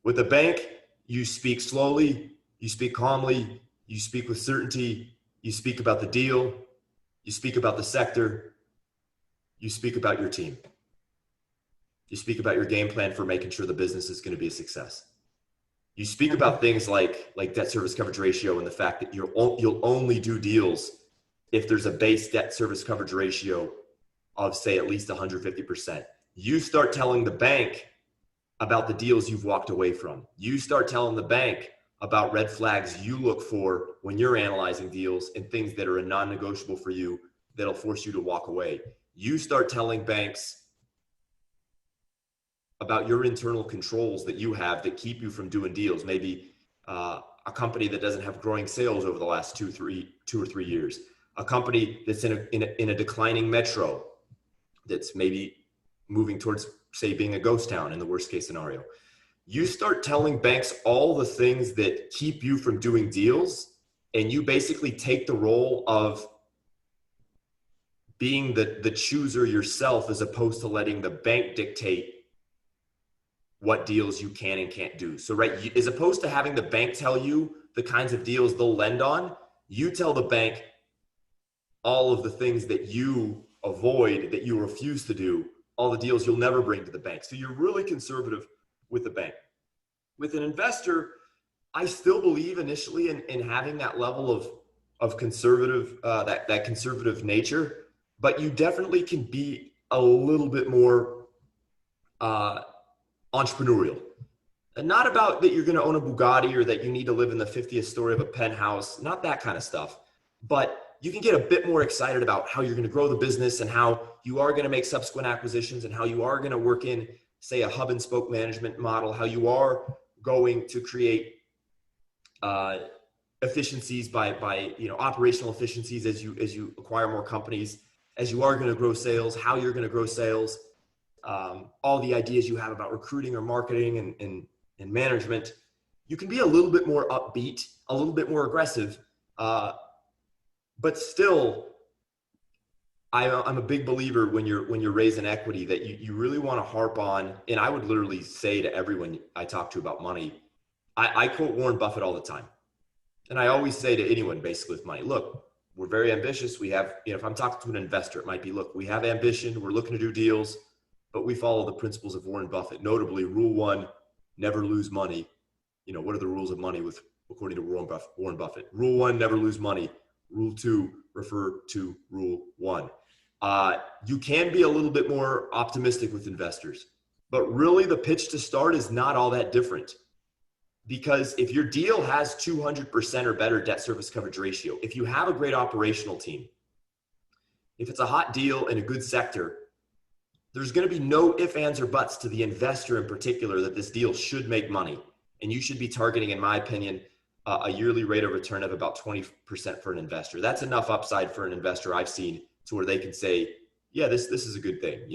With a bank, you speak slowly, you speak calmly, you speak with certainty, you speak about the deal, you speak about the sector, you speak about your team. You speak about your game plan for making sure the business is going to be a success. You speak about things like debt service coverage ratio and the fact that you'll only do deals if there's a base debt service coverage ratio of, say, at least 150%. You start telling the bank about the deals you've walked away from. You start telling the bank about red flags you look for when you're analyzing deals and things that are a non-negotiable for you that'll force you to walk away. You start telling banks about your internal controls that you have that keep you from doing deals. Maybe a company that doesn't have growing sales over the last 2 or 3 years. A company that's in a declining metro that's maybe moving towards, say, being a ghost town in the worst case scenario. You start telling banks all the things that keep you from doing deals, and you basically take the role of being the chooser yourself as opposed to letting the bank dictate what deals you can and can't do. So, right, as opposed to having the bank tell you the kinds of deals they'll lend on, you tell the bank all of the things that you avoid, that you refuse to do, all the deals you'll never bring to the bank. So you're really conservative with the bank. With an investor, I still believe initially in having that level of conservative, that conservative nature, but you definitely can be a little bit more entrepreneurial. And not about that you're going to own a Bugatti or that you need to live in the 50th story of a penthouse, not that kind of stuff, but you can get a bit more excited about how you're going to grow the business and how you are going to make subsequent acquisitions and how you are going to work in, say, a hub and spoke management model, how you are going to create efficiencies by operational efficiencies as you acquire more companies, as you are going to grow sales, how you're going to grow sales, all the ideas you have about recruiting or marketing and management. You can be a little bit more upbeat, a little bit more aggressive, but still, I'm a big believer when you're raising equity that you really want to harp on. And I would literally say to everyone I talk to about money, I quote Warren Buffett all the time. And I always say to anyone basically with money, look, we're very ambitious. We have, if I'm talking to an investor, it might be, look, we have ambition. We're looking to do deals, but we follow the principles of Warren Buffett. Notably, rule 1, never lose money. What are the rules of money according to Warren Buffett? Rule 1, never lose money. Rule 2, refer to rule 1. You can be a little bit more optimistic with investors, but really the pitch to start is not all that different. Because if your deal has 200% or better debt service coverage ratio, if you have a great operational team, if it's a hot deal in a good sector, there's going to be no ifs, ands, or buts to the investor in particular that this deal should make money. And you should be targeting, in my opinion, a yearly rate of return of about 20% for an investor. That's enough upside for an investor I've seen to where they can say, yeah, this is a good thing.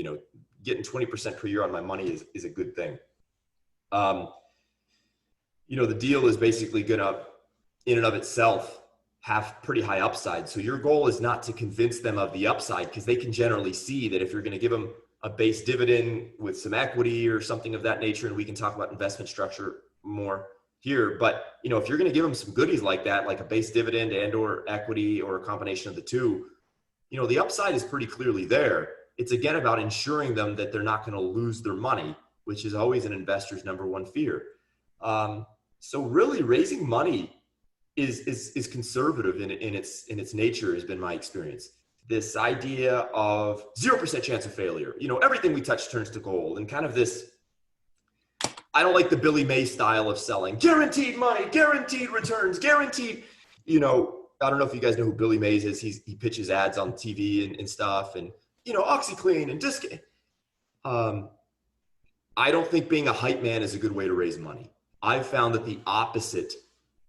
Getting 20% per year on my money is a good thing. The deal is basically going to, in and of itself, have pretty high upside. So your goal is not to convince them of the upside, because they can generally see that if you're going to give them a base dividend with some equity or something of that nature, and we can talk about investment structure more here, but if you're going to give them some goodies like that, like a base dividend and or equity or a combination of the two, the upside is pretty clearly there. It's again about ensuring them that they're not going to lose their money, which is always an investor's number one fear. So really raising money is conservative in its nature, has been my experience. This idea of 0% chance of failure, everything we touch turns to gold, and kind of this, I don't like the Billy May style of selling. Guaranteed money, guaranteed returns, guaranteed, I don't know if you guys know who Billy Mays is. He pitches ads on TV and stuff, and, OxyClean and Disc. I don't think being a hype man is a good way to raise money. I've found that the opposite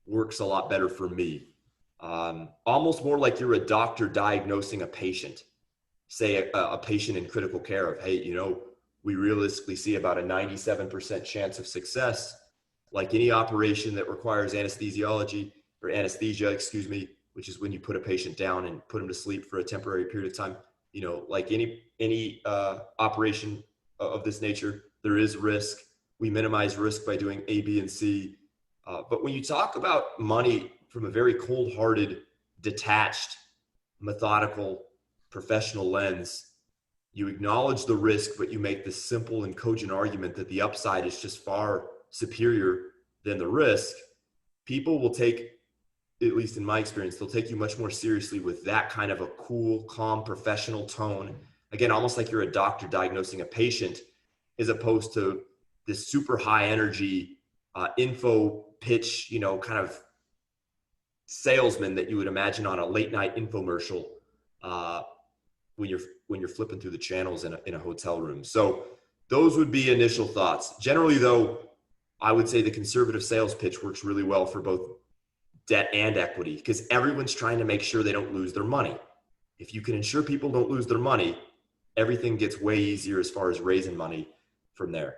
works a lot better for me. Almost more like you're a doctor diagnosing a patient, say a patient in critical care of, hey, we realistically see about a 97% chance of success. Like any operation that requires anesthesia, which is when you put a patient down and put them to sleep for a temporary period of time. Like any operation of this nature, there is risk. We minimize risk by doing A, B, and C. But when you talk about money from a very cold-hearted, detached, methodical, professional lens, you acknowledge the risk, but you make this simple and cogent argument that the upside is just far superior than the risk. People will take, at least in my experience, they'll take you much more seriously with that kind of a cool, calm, professional tone. Again, almost like you're a doctor diagnosing a patient, as opposed to this super high energy info pitch, kind of salesman that you would imagine on a late night infomercial when you're flipping through the channels in a hotel room. So those would be initial thoughts. Generally, though, I would say the conservative sales pitch works really well for both debt and equity, because everyone's trying to make sure they don't lose their money. If you can ensure people don't lose their money, everything gets way easier as far as raising money from there.